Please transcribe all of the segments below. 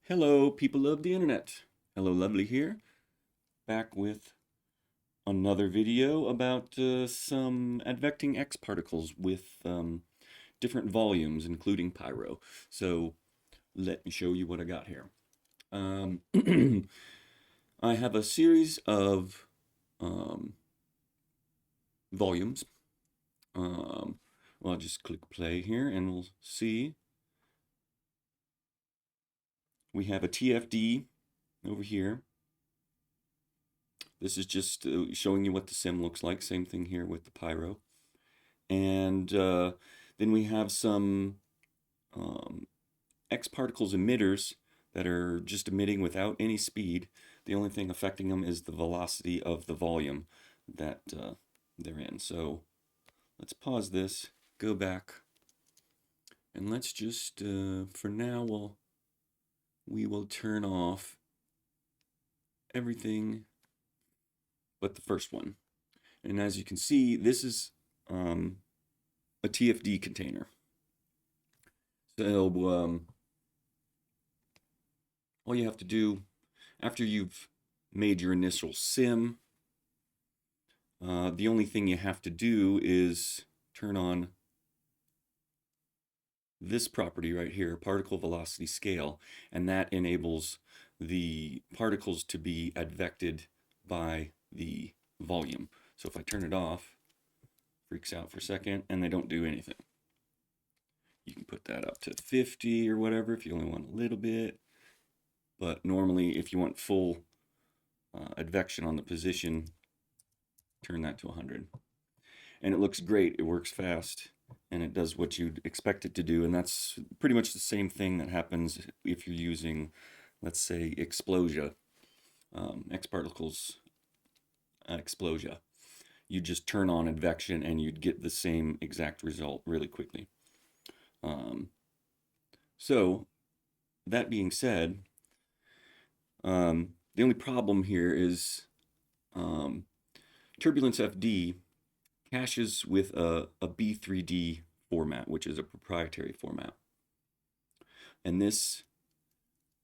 Hello, people of the internet. Hello, Lovely here, back with another video about some advecting X particles with different volumes, including Pyro. So let me show you what I got here. Um, I have a series of um, volumes. Well, I'll just click play here and we'll see. We have a TFD over here. This is just showing you what the sim looks like. Same thing here with the Pyro. And then we have some X particles emitters that are just emitting without any speed. The only thing affecting them is the velocity of the volume that they're in. So let's pause this, go back, and let's just, for now, we will turn off everything but the first one. And as you can see, this is a TFD container. So all you have to do after you've made your initial sim, the only thing you have to do is turn on this property right here, particle velocity scale, and that enables the particles to be advected by the volume. So if I turn it off, freaks out for a second, and they don't do anything. You can put that up to 50 or whatever if you only want a little bit. But normally, if you want full advection on the position, turn that to 100. And it looks great. It works fast, and it does what you'd expect it to do. And that's pretty much the same thing that happens if you're using, let's say, Explosia, X particles Explosia. You just turn on advection, and you'd get the same exact result really quickly. So, that being said, the only problem here is TurbulenceFD caches with a B3D format, which is a proprietary format. And this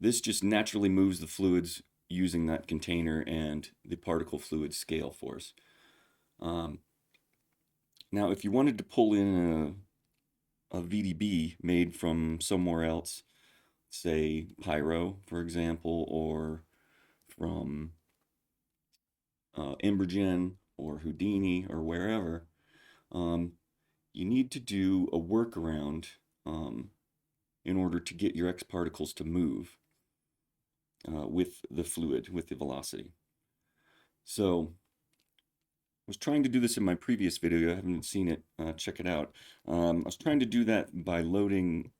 just naturally moves the fluids using that container and the particle fluid scale force. Now, if you wanted to pull in a VDB made from somewhere else, say Pyro, for example, or from Embergen or Houdini or wherever, you need to do a workaround in order to get your X particles to move with the fluid, with the velocity. So I was trying to do this in my previous video. I haven't seen it. Check it out. I was trying to do that by loading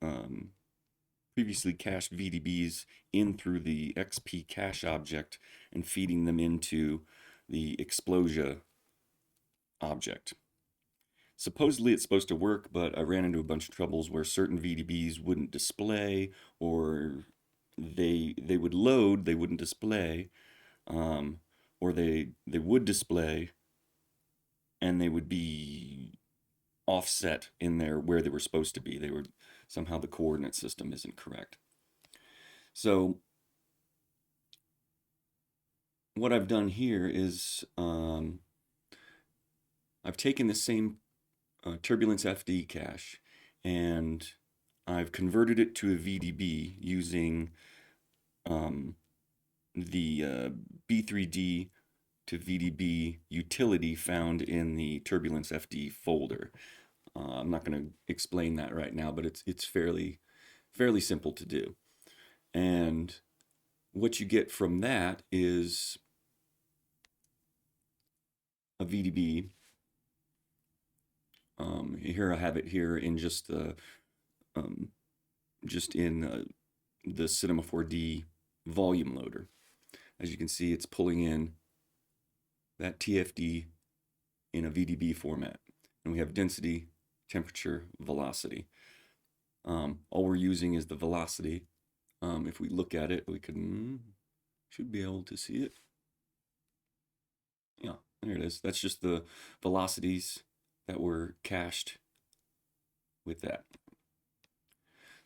previously cached VDBs in through the XP cache object and feeding them into the Explosia object. Supposedly it's supposed to work, but I ran into a bunch of troubles where certain VDBs wouldn't display, or they would load, they wouldn't display, or they would display and they would be offset in there where they were supposed to be. They were somehow, the coordinate system isn't correct. So what I've done here is I've taken the same TurbulenceFD cache and I've converted it to a VDB using the B3D to VDB utility found in the TurbulenceFD folder. I'm not going to explain that right now, but it's fairly simple to do. And what you get from that is a VDB. Here I have it here in just the Cinema 4D volume loader. As you can see, it's pulling in that TFD in a VDB format, and we have density, temperature, velocity. All we're using is the velocity. If we look at it, we should be able to see it. Yeah, there it is. That's just the velocities that were cached with that.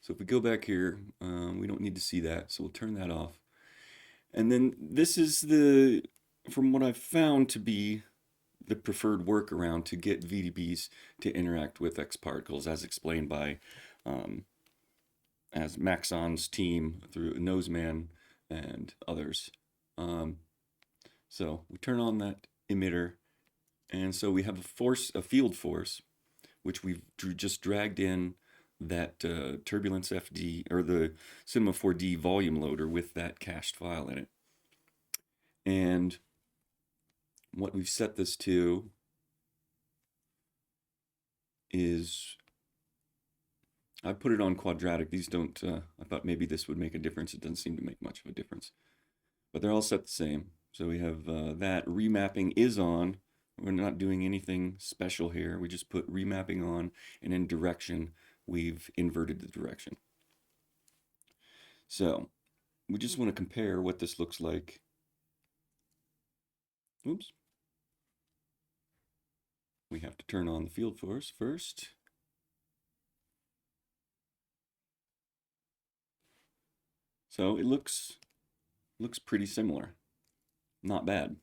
So if we go back here, we don't need to see that, so we'll turn that off. And then this is from what I've found to be the preferred workaround to get VDBs to interact with X particles, as explained by as Maxon's team through Noseman and others. So we turn on that emitter, and so we have a field force, which we've just dragged in that TurbulenceFD or the Cinema 4D volume loader with that cached file in it. And what we've set this to is, I put it on quadratic. These don't, I thought maybe this would make a difference. It doesn't seem to make much of a difference. But they're all set the same. So we have that remapping is on. We're not doing anything special here. We just put remapping on, and in direction, we've inverted the direction. So we just want to compare what this looks like. Oops. We have to turn on the field force first. So it looks pretty similar. Not bad.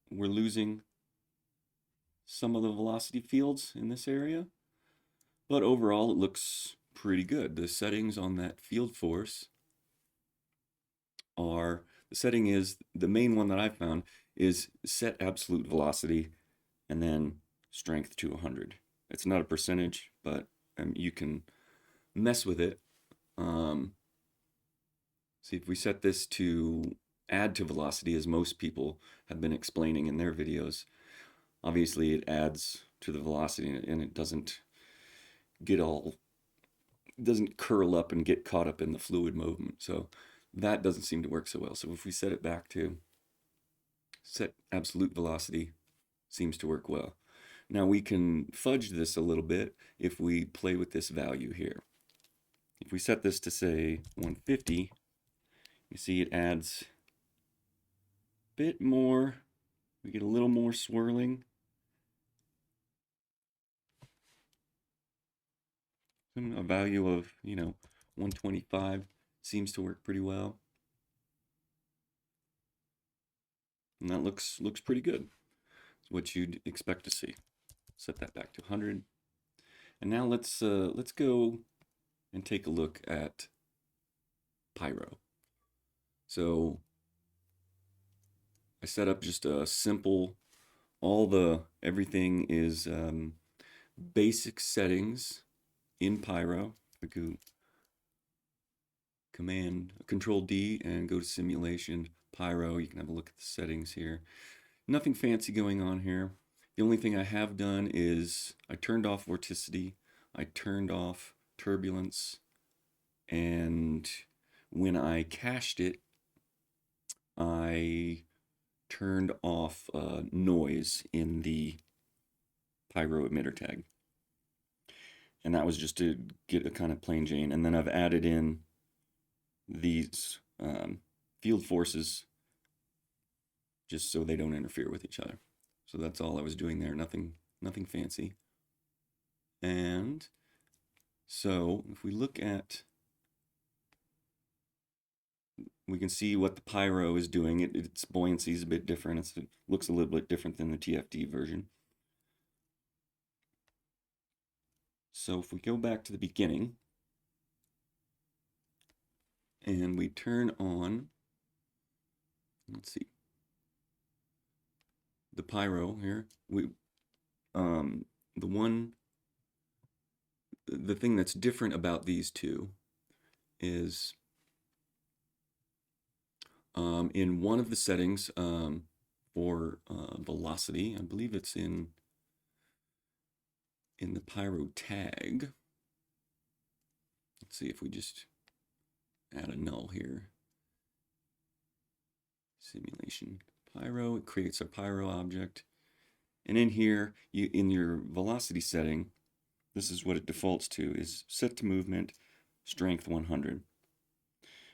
We're losing some of the velocity fields in this area, but overall it looks pretty good. The settings on that field force are, the main one that I found is set absolute velocity and then strength to 100. It's not a percentage, but you can mess with it. See, if we set this to add to velocity, as most people have been explaining in their videos, obviously it adds to the velocity and it doesn't curl up and get caught up in the fluid movement. So that doesn't seem to work so well. So if we set it back to set absolute velocity, seems to work well. Now we can fudge this a little bit if we play with this value here. If we set this to say 150, you see it adds a bit more. We get a little more swirling. A value of, 125 seems to work pretty well. And that looks pretty good. It's what you'd expect to see. Set that back to 100. And now let's go and take a look at Pyro. So I set up just a simple, everything is basic settings in Pyro. We go Control D and go to Simulation, Pyro. You can have a look at the settings here. Nothing fancy going on here. The only thing I have done is I turned off vorticity, I turned off turbulence, and when I cached it, I turned off noise in the Pyro emitter tag. And that was just to get a kind of plain Jane. And then I've added in these field forces just so they don't interfere with each other. So that's all I was doing there, nothing fancy. And so if we look at, we can see what the Pyro is doing. Its buoyancy is a bit different. It looks a little bit different than the TFD version. So if we go back to the beginning and we turn on, let's see, the Pyro here, the thing that's different about these two is in one of the settings for velocity, I believe it's in the Pyro tag. Let's see if we just add a null here. Simulation Pyro, it creates a Pyro object. And in here, in your velocity setting, this is what it defaults to, is set to movement, strength 100.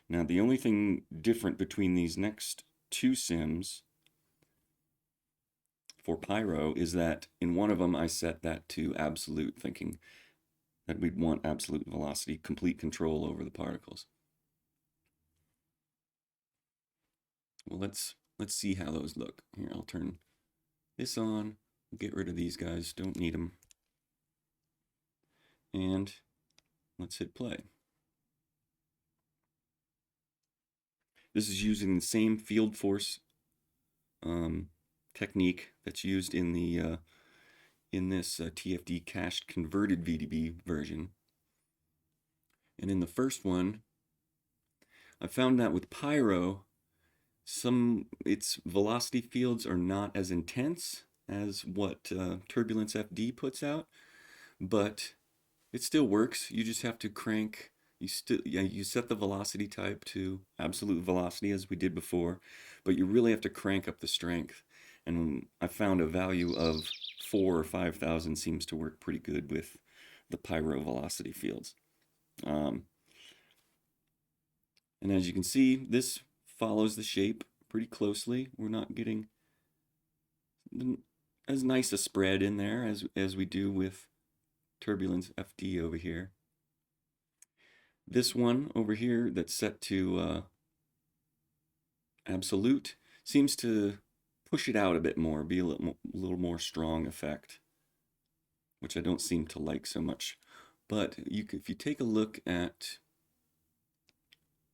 Now the only thing different between these next two sims for Pyro is that in one of them I set that to absolute, thinking that we'd want absolute velocity, complete control over the particles. Well, let's see how those look. Here, I'll turn this on, get rid of these guys, don't need them. And let's hit play. This is using the same field force technique that's used in the in this TFD cached converted VDB version. And in the first one, I found that with Pyro, its velocity fields are not as intense as what TurbulenceFD puts out, but it still works. You just have to crank. You set the velocity type to absolute velocity as we did before, but you really have to crank up the strength. And I found a value of 4,000 or 5,000 seems to work pretty good with the Pyro velocity fields. And as you can see, this follows the shape pretty closely. We're not getting as nice a spread in there as we do with TurbulenceFD over here. This one over here that's set to absolute seems to push it out a bit more, be a little more strong effect, which I don't seem to like so much. But if you take a look at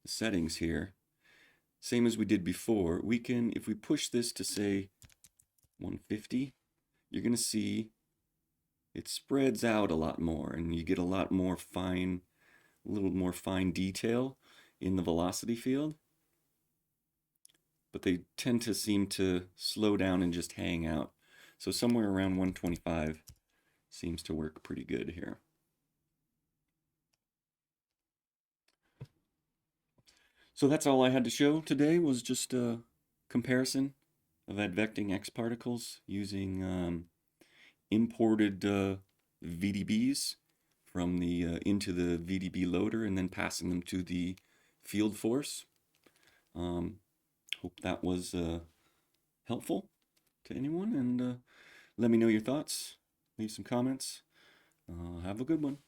the settings here, same as we did before, we can, if we push this to say 150, you're going to see it spreads out a lot more, and you get a lot more fine, a little more fine detail in the velocity field. But they tend to seem to slow down and just hang out. So somewhere around 125 seems to work pretty good here. So that's all I had to show today, was just a comparison of advecting X particles using imported VDBs from the into the VDB loader and then passing them to the field force. Hope that was helpful to anyone, and let me know your thoughts. Leave some comments. Have a good one.